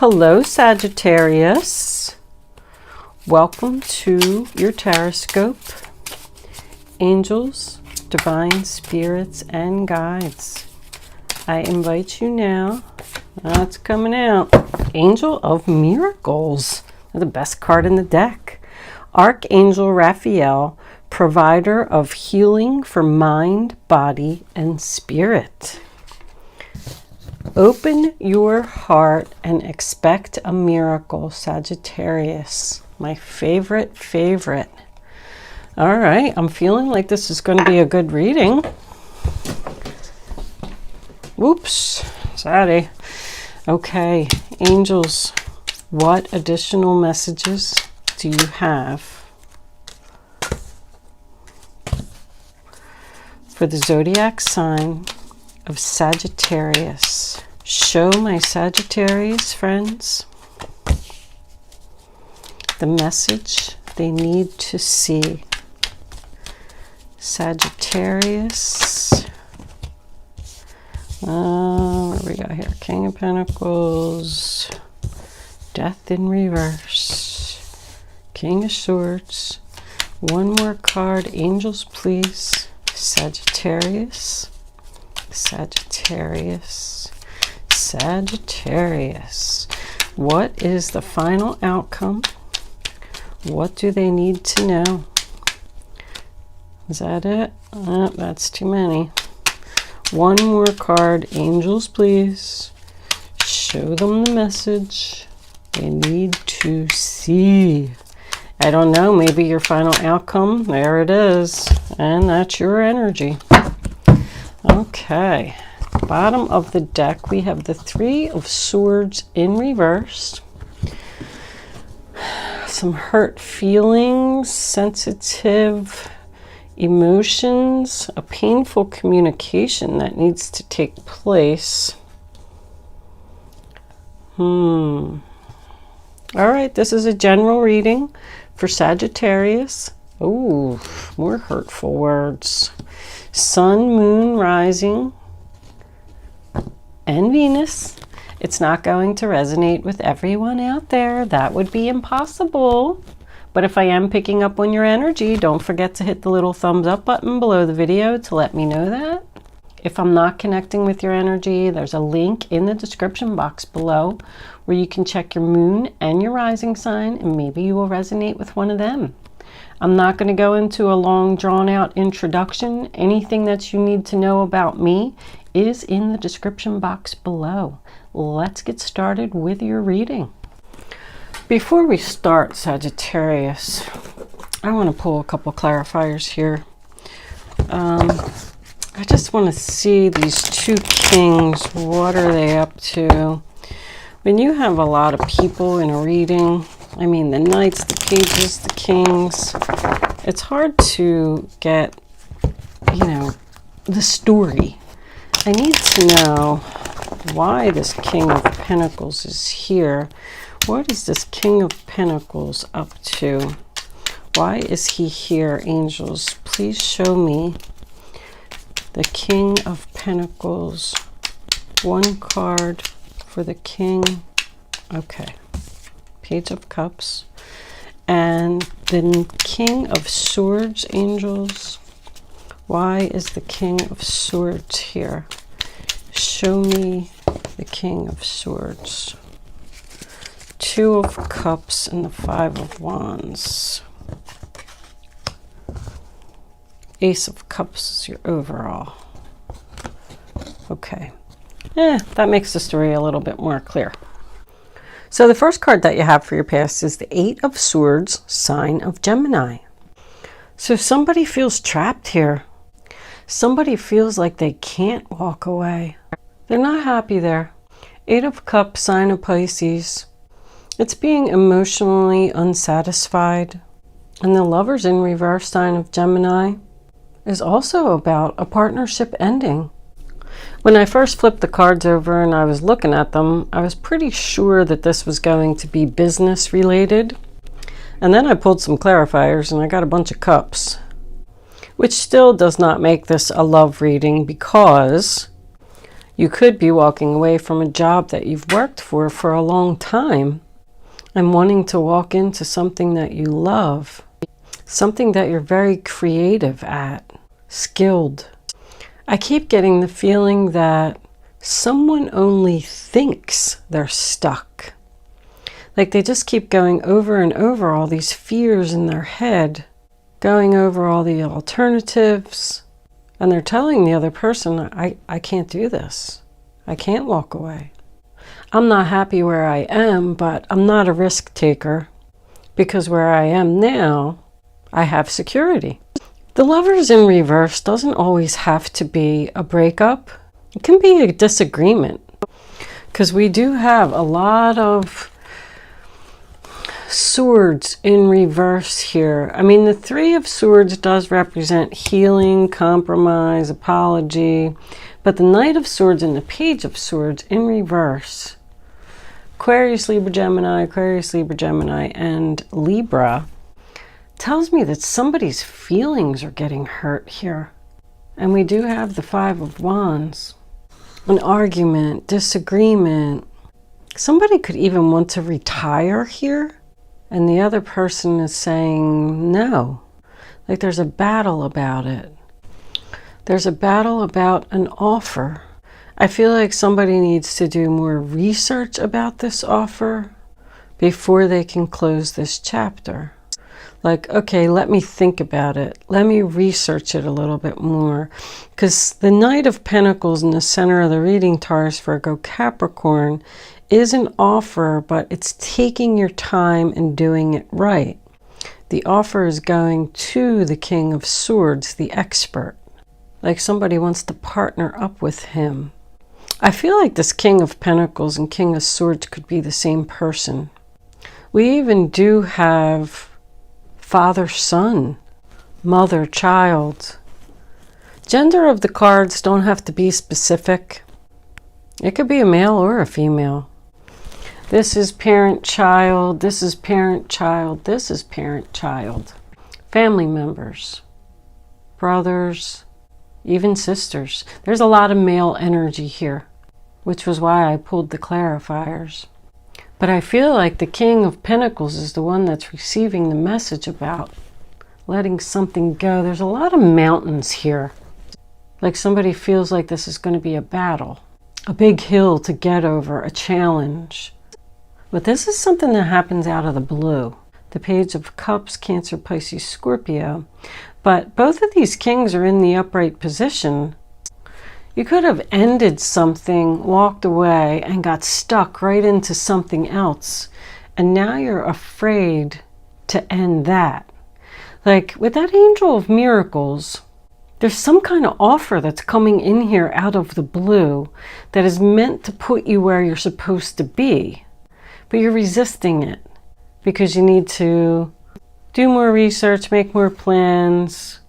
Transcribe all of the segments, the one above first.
Hello, Sagittarius. Welcome to your horoscope. Angels, divine spirits, and guides. I invite you now. That's coming out. Angel of Miracles. The best card in the deck. Archangel Raphael, provider of healing for mind, body, and spirit. Open your heart and expect a miracle, Sagittarius. My favorite. All right, I'm feeling like this is going to be a good reading. Whoops, sorry. Okay, angels, what additional messages do you have for the zodiac sign of Sagittarius? Show my Sagittarius friends the message they need to see. Sagittarius. What do we got here? King of Pentacles. Death in reverse. King of Swords. One more card. Angels, please. Sagittarius. Sagittarius. Sagittarius. What is the final outcome? What do they need to know? Is that it? That's too many. One more card. Angels, please. Show them the message they need to see. I don't know. Maybe your final outcome. There it is. And that's your energy. Okay. Bottom of the deck, we have the Three of Swords in reverse. Some hurt feelings, sensitive emotions, a painful communication that needs to take place. All right, this is a general reading for Sagittarius. Oh, more hurtful words. Sun, moon, rising, and Venus. It's not going to resonate with everyone out there. That would be impossible. But if I am picking up on your energy, don't forget to hit the little thumbs up button below the video to let me know that. If I'm not connecting with your energy, there's a link in the description box below where you can check your moon and your rising sign, and maybe you will resonate with one of them. I'm not going to go into a long drawn out introduction. Anything that you need to know about me is in the description box below. Let's get started with your reading. Before we start, Sagittarius, I want to pull a couple clarifiers here. I just want to see these two kings. What are they up to? When you have a lot of people in a reading, I mean the knights, the pages, the kings, it's hard to get, the story. I need to know why this King of Pentacles is here. What is this King of Pentacles up to? Why is he here, angels? Please show me the King of Pentacles. One card for the King. Okay. Page of Cups. And the King of Swords, angels. Why is the King of Swords here? Show me the King of Swords. Two of Cups and the Five of Wands. Ace of Cups is your overall. Okay. That makes the story a little bit more clear. So the first card that you have for your past is the Eight of Swords, sign of Gemini. So somebody feels trapped here. Somebody feels like they can't walk away. They're not happy there. Eight of Cups, sign of Pisces. It's being emotionally unsatisfied. And the Lovers in reverse, sign of Gemini, is also about a partnership ending. When I first flipped the cards over and I was looking at them, I was pretty sure that this was going to be business related. And then I pulled some clarifiers and I got a bunch of cups, which still does not make this a love reading because You could be walking away from a job that you've worked for a long time and wanting to walk into something that you love, something that you're very creative at, skilled. I keep getting the feeling that someone only thinks they're stuck. Like they just keep going over and over all these fears in their head, going over all the alternatives, and they're telling the other person, I can't do this. I can't walk away. I'm not happy where I am, but I'm not a risk taker because where I am now, I have security. The Lovers in reverse doesn't always have to be a breakup. It can be a disagreement because we do have a lot of Swords in reverse here. I mean, the Three of Swords does represent healing, compromise, apology, but the Knight of Swords and the Page of Swords in reverse, Aquarius, Libra, Gemini, and Libra, tells me that somebody's feelings are getting hurt here. And we do have the Five of Wands, an argument, disagreement. Somebody could even want to retire here. And the other person is saying no. Like there's a battle about it. There's a battle about an offer. I feel like somebody needs to do more research about this offer before they can close this chapter. Like, okay, let me think about it. Let me research it a little bit more. Because the Knight of Pentacles in the center of the reading, Taurus, Virgo, Capricorn, is an offer, but it's taking your time and doing it right. The offer is going to the King of Swords, the expert. Like somebody wants to partner up with him. I feel like this King of Pentacles and King of Swords could be the same person. We even do have father-son, mother-child. Gender of the cards don't have to be specific. It could be a male or a female. This is parent-child, this is parent-child, this is parent-child. Family members, brothers, even sisters. There's a lot of male energy here, which was why I pulled the clarifiers. But I feel like the King of Pentacles is the one that's receiving the message about letting something go. There's a lot of mountains here. Like somebody feels like this is going to be a battle, a big hill to get over, a challenge. But this is something that happens out of the blue. The Page of Cups, Cancer, Pisces, Scorpio. But both of these kings are in the upright position. You could have ended something, walked away, and got stuck right into something else. And now you're afraid to end that. Like with that Angel of Miracles, there's some kind of offer that's coming in here out of the blue that is meant to put you where you're supposed to be. But you're resisting it because you need to do more research, make more plans,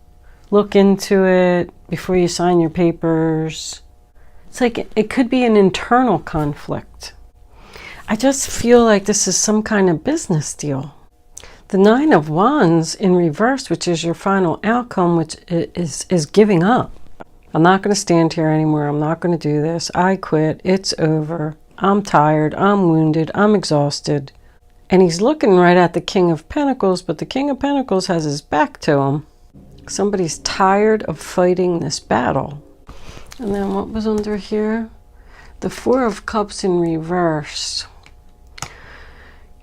look into it before you sign your papers. It's like it could be an internal conflict. I just feel like this is some kind of business deal. The Nine of Wands in reverse, which is your final outcome, which is giving up. I'm not going to stand here anymore. I'm not going to do this. I quit. It's over. I'm tired, I'm wounded, I'm exhausted. And he's looking right at the King of Pentacles, but the King of Pentacles has his back to him. Somebody's tired of fighting this battle. And then what was under here? The Four of Cups in reverse.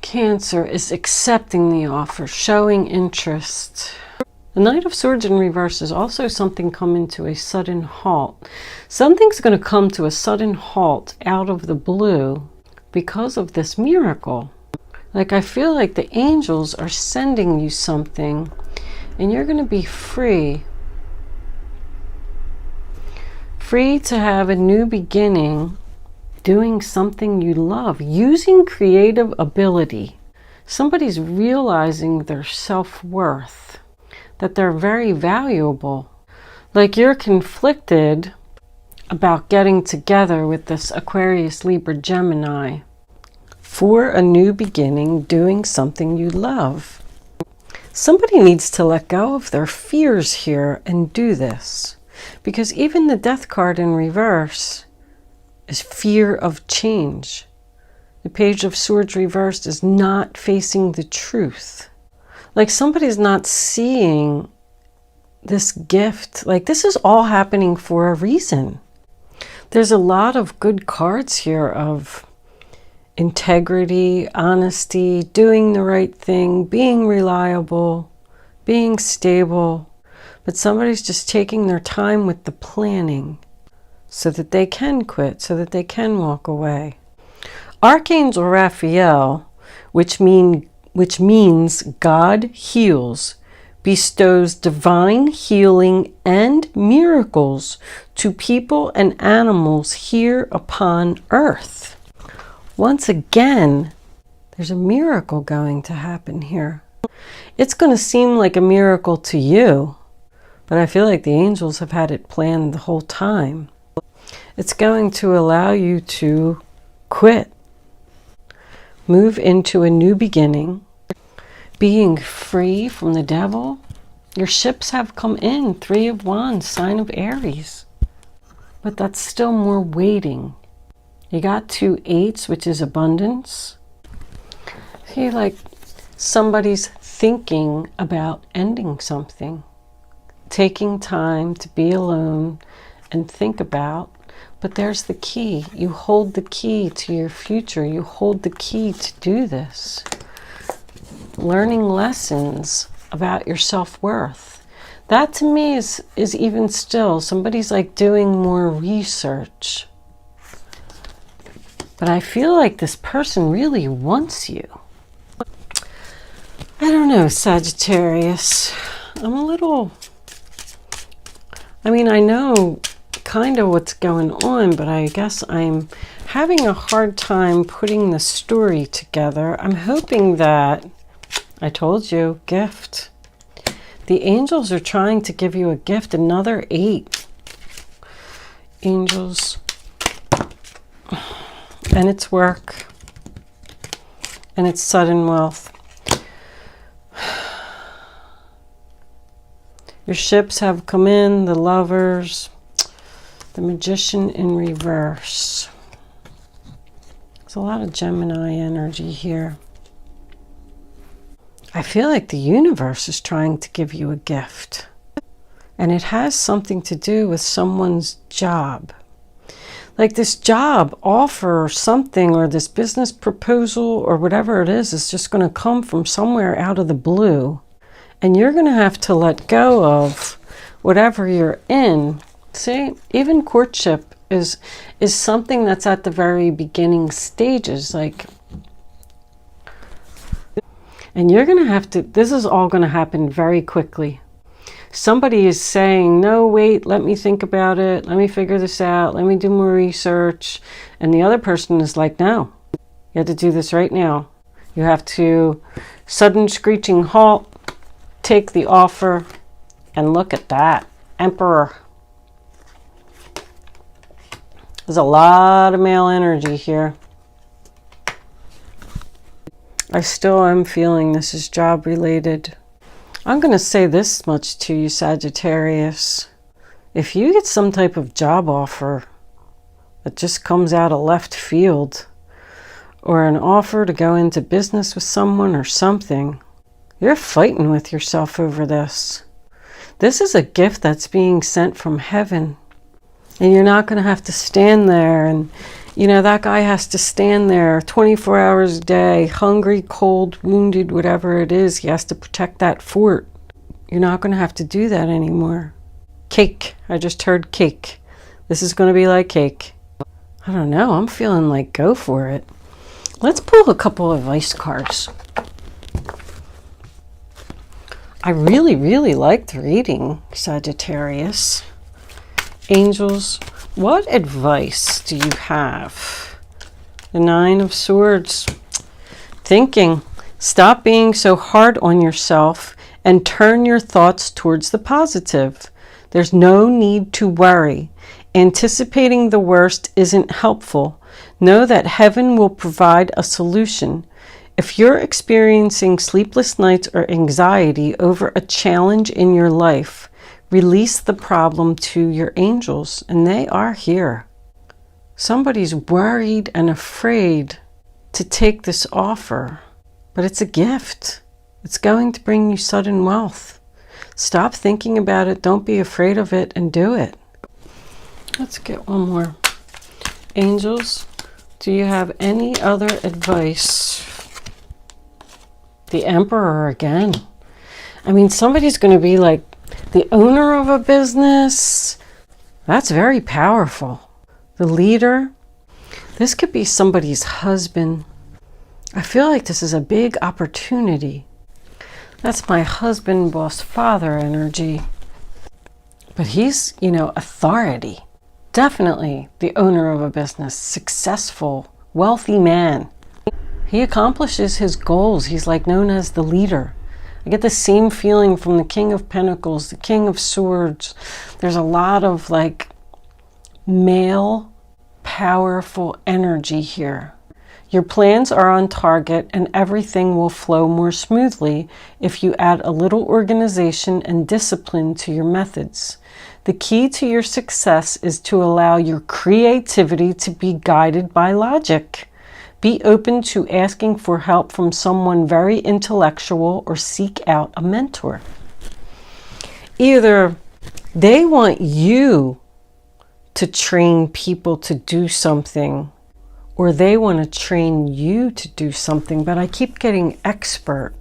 Cancer is accepting the offer, showing interest. The Knight of Swords in reverse is also something coming to a sudden halt. Something's going to come to a sudden halt out of the blue because of this miracle. Like I feel like the angels are sending you something and you're going to be free. Free to have a new beginning, doing something you love, using creative ability. Somebody's realizing their self-worth, that they're very valuable. Like you're conflicted about getting together with this Aquarius, Libra, Gemini for a new beginning, doing something you love. Somebody needs to let go of their fears here and do this. Because even the Death card in reverse is fear of change. The Page of Swords reversed is not facing the truth. Like somebody's not seeing this gift. Like this is all happening for a reason. There's a lot of good cards here of integrity, honesty, doing the right thing, being reliable, being stable. But somebody's just taking their time with the planning so that they can quit, so that they can walk away. Archangel Raphael, which means God heals, bestows divine healing and miracles to people and animals here upon earth. Once again, there's a miracle going to happen here. It's going to seem like a miracle to you, but I feel like the angels have had it planned the whole time. It's going to allow you to quit, move into a new beginning, being free from the devil. Your ships have come in, 3 of Wands, sign of Aries. But that's still more waiting. You got 2 8s, which is abundance. I feel like somebody's thinking about ending something. Taking time to be alone and think about. But there's the key. You hold the key to your future. You hold the key to do this. Learning lessons about your self-worth. That to me is even still, somebody's like doing more research. But I feel like this person really wants you. I don't know, Sagittarius. I'm a little... I mean, I know kind of what's going on, but I guess I'm having a hard time putting the story together. I'm hoping that, I told you, gift. The angels are trying to give you a gift, another 8. Angels. And it's work. And it's sudden wealth. Your ships have come in, the Lovers, the Magician in reverse. There's a lot of Gemini energy here. I feel like the universe is trying to give you a gift. And it has something to do with someone's job. Like this job offer or something, or this business proposal or whatever it is just going to come from somewhere out of the blue. And you're going to have to let go of whatever you're in. See, even courtship is something that's at the very beginning stages. Like, and you're going to have to, this is all going to happen very quickly. Somebody is saying, no, wait, let me think about it. Let me figure this out. Let me do more research. And the other person is like, no, you have to do this right now. You have to sudden screeching halt, take the offer, and look at that. Emperor. There's a lot of male energy here. I still am feeling this is job related. I'm going to say this much to you, Sagittarius. If you get some type of job offer that just comes out of left field, or an offer to go into business with someone or something, you're fighting with yourself over this. This is a gift that's being sent from heaven. And you're not going to have to stand there and, you know, that guy has to stand there 24 hours a day, hungry, cold, wounded, whatever it is. He has to protect that fort. You're not going to have to do that anymore. Cake. I just heard cake. This is going to be like cake. I don't know. I'm feeling like go for it. Let's pull a couple of advice cards. I really, really liked reading, Sagittarius. Angels, what advice do you have? The 9 of Swords. Thinking. Stop being so hard on yourself and turn your thoughts towards the positive. There's no need to worry. Anticipating the worst isn't helpful. Know that heaven will provide a solution. If you're experiencing sleepless nights or anxiety over a challenge in your life, release the problem to your angels, and they are here. Somebody's worried and afraid to take this offer, but it's a gift. It's going to bring you sudden wealth. Stop thinking about it. Don't be afraid of it and do it. Let's get one more. Angels, do you have any other advice? The Emperor again. I mean, somebody's going to be like the owner of a business. That's very powerful. The leader. This could be somebody's husband. I feel like this is a big opportunity. That's my husband, boss, father energy. But he's, authority. Definitely the owner of a business, successful, wealthy man. He accomplishes his goals. He's like known as the leader. I get the same feeling from the King of Pentacles, the King of Swords. There's a lot of like male, powerful energy here. Your plans are on target and everything will flow more smoothly if you add a little organization and discipline to your methods. The key to your success is to allow your creativity to be guided by logic. Be open to asking for help from someone very intellectual or seek out a mentor. Either they want you to train people to do something, or they want to train you to do something, but I keep getting expert.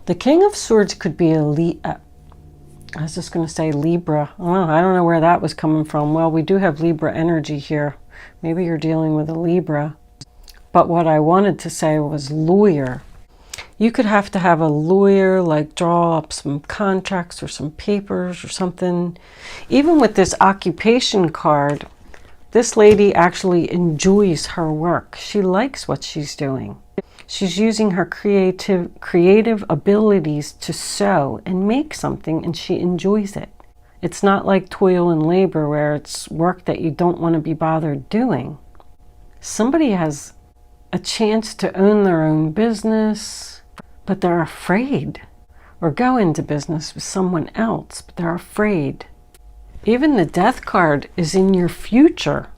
The King of Swords could be I was just going to say Libra. Oh, I don't know where that was coming from. Well, we do have Libra energy here. Maybe you're dealing with a Libra. But what I wanted to say was lawyer. You could have to have a lawyer, like draw up some contracts or some papers or something. Even with this occupation card, this lady actually enjoys her work. She likes what she's doing. She's using her creative abilities to sew and make something, and she enjoys it. It's not like toil and labor where it's work that you don't want to be bothered doing. Somebody has a chance to own their own business, but they're afraid, or go into business with someone else, but they're afraid. Even the Death card is in your future.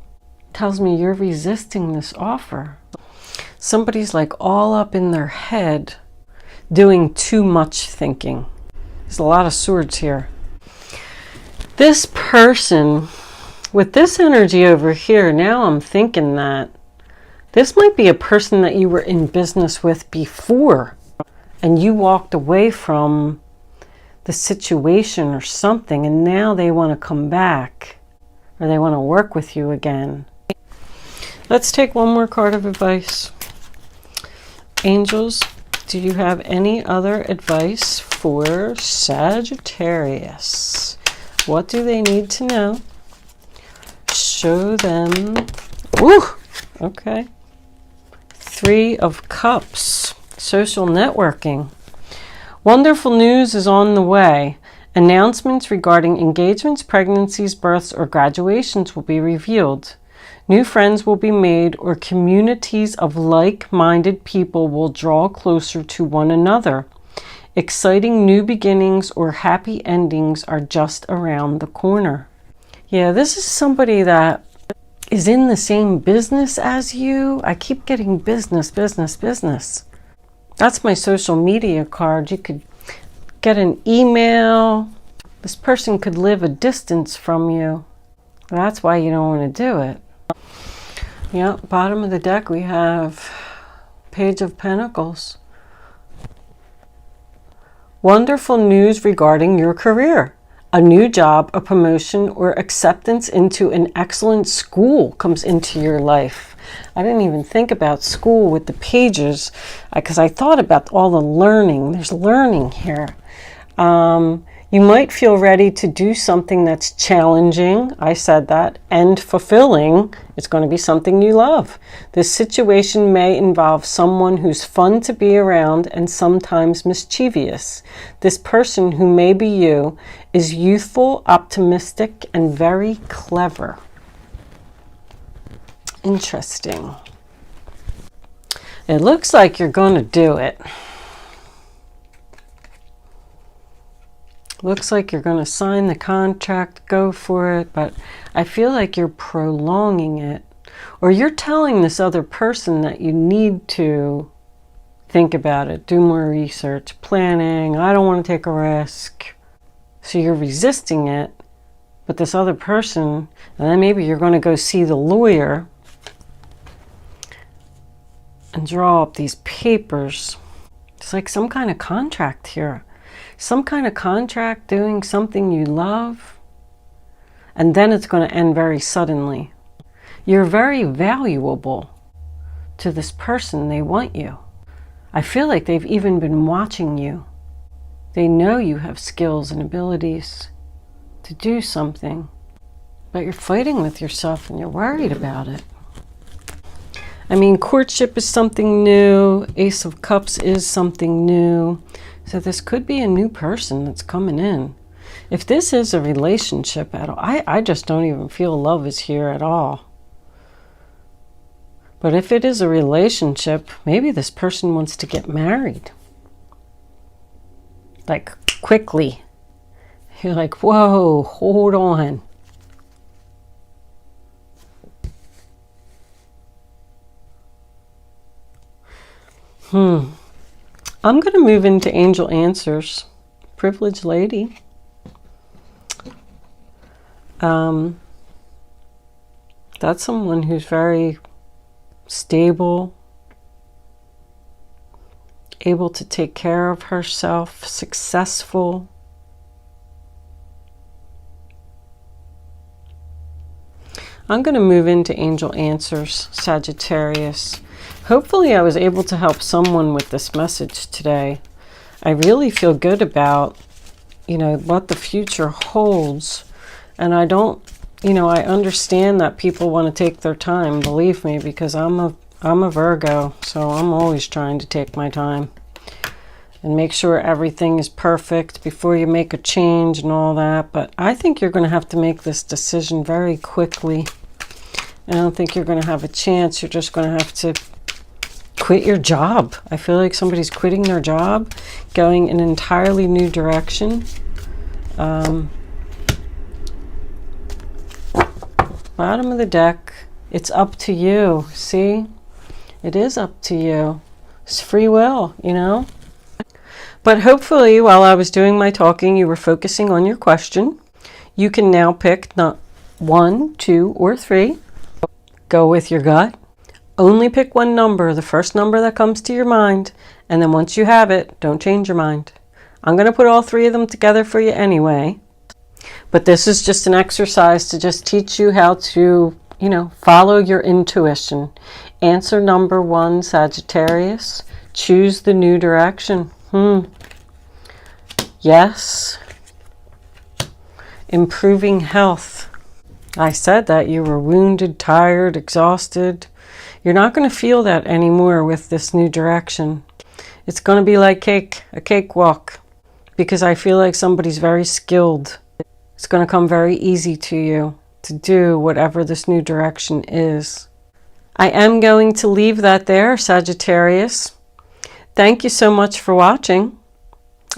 It tells me you're resisting this offer. Somebody's like all up in their head doing too much thinking. There's a lot of swords here. This person with this energy over here, now I'm thinking that this might be a person that you were in business with before and you walked away from the situation or something, and now they want to come back or they want to work with you again. Let's take one more card of advice. Angels, do you have any other advice for Sagittarius? What do they need to know? Show them. Ooh, okay. 3 of Cups, social networking. Wonderful news is on the way. Announcements regarding engagements, pregnancies, births, or graduations will be revealed. New friends will be made, or communities of like-minded people will draw closer to one another. Exciting new beginnings or happy endings are just around the corner. Yeah, this is somebody that is in the same business as you. I keep getting business, business, business. That's my social media card. You could get an email. This person could live a distance from you. That's why you don't want to do it. Yeah, bottom of the deck we have Page of Pentacles. Wonderful news regarding your career. A new job, a promotion, or acceptance into an excellent school comes into your life. I didn't even think about school with the pages because I thought about all the learning. There's learning here. You might feel ready to do something that's challenging, I said that, and fulfilling. It's going to be something you love. This situation may involve someone who's fun to be around and sometimes mischievous. This person, who may be you, is youthful, optimistic, and very clever. Interesting. It looks like you're going to do it. Looks like you're going to sign the contract, go for it, but I feel like you're prolonging it. Or you're telling this other person that you need to think about it, do more research, planning, I don't want to take a risk. So you're resisting it, but this other person, and then maybe you're going to go see the lawyer and draw up these papers. It's like some kind of contract here. Some kind of contract doing something you love, and then it's going to end very suddenly. You're very valuable to this person. They want you. I feel like they've even been watching you. They know you have skills and abilities to do something, but you're fighting with yourself and you're worried about it. I mean, courtship is something new. Ace of Cups is something new. So this could be a new person that's coming in. If this is a relationship at all, I just don't even feel love is here at all. But if it is a relationship, maybe this person wants to get married. Like quickly. You're like, whoa, hold on. I'm going to move into angel answers. Privileged lady. That's someone who's very stable, able to take care of herself, successful. I'm going to move into angel answers, Sagittarius. Hopefully I was able to help someone with this message today. I really feel good about, what the future holds. And I don't, I understand that people want to take their time, believe me, because I'm a Virgo, so I'm always trying to take my time and make sure everything is perfect before you make a change and all that. But I think you're going to have to make this decision very quickly. I don't think you're going to have a chance. You're just going to have to quit your job. I feel like somebody's quitting their job, going in an entirely new direction. Bottom of the deck, it's up to you. See? It is up to you. It's free will, But hopefully, while I was doing my talking, you were focusing on your question. You can now pick not 1, 2, or 3. Go with your gut. Only pick one number, the first number that comes to your mind, and then once you have it, don't change your mind. I'm going to put all 3 of them together for you anyway. But this is just an exercise to just teach you how to, follow your intuition. Answer number 1, Sagittarius. Choose the new direction. Yes. Improving health. I said that you were wounded, tired, exhausted. You're not going to feel that anymore with this new direction. It's going to be like a cakewalk, because I feel like somebody's very skilled. It's going to come very easy to you to do whatever this new direction is. I am going to leave that there, Sagittarius. Thank you so much for watching.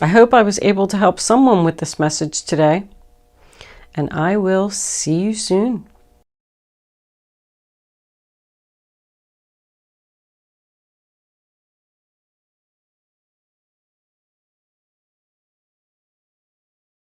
I hope I was able to help someone with this message today. And I will see you soon.